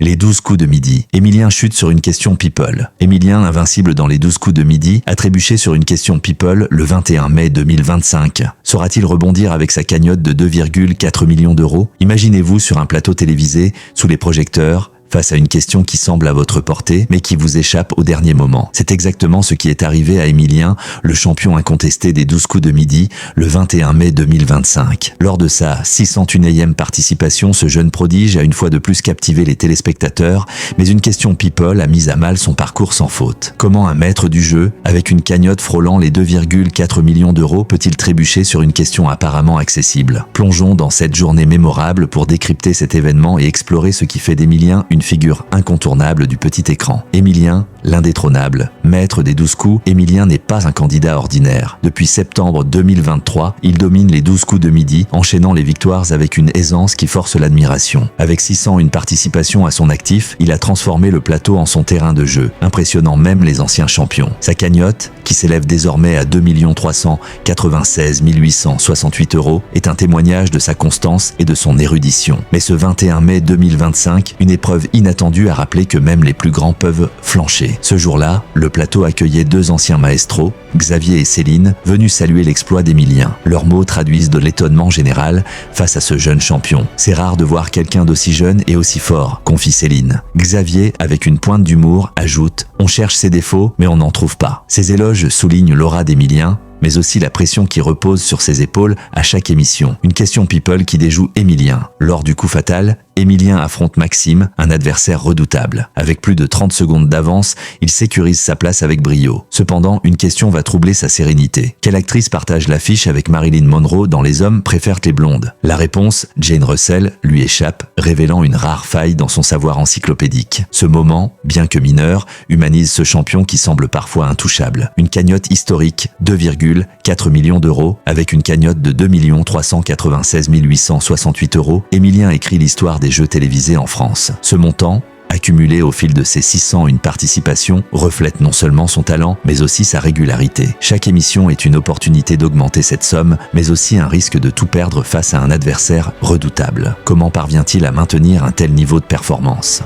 Les 12 coups de midi. Émilien chute sur une question people. Émilien, invincible dans les 12 coups de midi, a trébuché sur une question people le 21 mai 2025. Saura-t-il rebondir avec sa cagnotte de 2,4 millions d'euros? Imaginez-vous sur un plateau télévisé, sous les projecteurs, face à une question qui semble à votre portée, mais qui vous échappe au dernier moment. C'est exactement ce qui est arrivé à Émilien, le champion incontesté des 12 coups de midi, le 21 mai 2025. Lors de sa 601e participation, ce jeune prodige a une fois de plus captivé les téléspectateurs, mais une question people a mis à mal son parcours sans faute. Comment un maître du jeu, avec une cagnotte frôlant les 2,4 millions d'euros, peut-il trébucher sur une question apparemment accessible? Plongeons dans cette journée mémorable pour décrypter cet événement et explorer ce qui fait d'Émilien une figure incontournable du petit écran. Émilien, l'indétrônable, maître des 12 coups, Émilien n'est pas un candidat ordinaire. Depuis septembre 2023, il domine les 12 coups de midi, enchaînant les victoires avec une aisance qui force l'admiration. Avec 601 participations à son actif, il a transformé le plateau en son terrain de jeu, impressionnant même les anciens champions. Sa cagnotte, qui s'élève désormais à 2 396 868 €, est un témoignage de sa constance et de son érudition. Mais ce 21 mai 2025, une épreuve inattendue a rappelé que même les plus grands peuvent flancher. Ce jour-là, le plateau accueillait deux anciens maestros, Xavier et Céline, venus saluer l'exploit d'Émilien. Leurs mots traduisent de l'étonnement général face à ce jeune champion. C'est rare de voir quelqu'un d'aussi jeune et aussi fort, confie Céline. Xavier, avec une pointe d'humour, ajoute « On cherche ses défauts, mais on n'en trouve pas ». Ces éloges soulignent l'aura d'Émilien, mais aussi la pression qui repose sur ses épaules à chaque émission. Une question people qui déjoue Émilien. Lors du coup fatal, Émilien affronte Maxime, un adversaire redoutable. Avec plus de 30 secondes d'avance, il sécurise sa place avec brio. Cependant, une question va troubler sa sérénité. Quelle actrice partage l'affiche avec Marilyn Monroe dans Les hommes préfèrent les blondes? La réponse, Jane Russell, lui échappe, révélant une rare faille dans son savoir encyclopédique. Ce moment, bien que mineur, humanise ce champion qui semble parfois intouchable. Une cagnotte historique, 2,4 millions d'euros, avec une cagnotte de 2 396 868 €, Émilien écrit l'histoire des jeux télévisés en France. Ce montant, accumulé au fil de ses 601 participations, reflète non seulement son talent, mais aussi sa régularité. Chaque émission est une opportunité d'augmenter cette somme, mais aussi un risque de tout perdre face à un adversaire redoutable. Comment parvient-il à maintenir un tel niveau de performance ?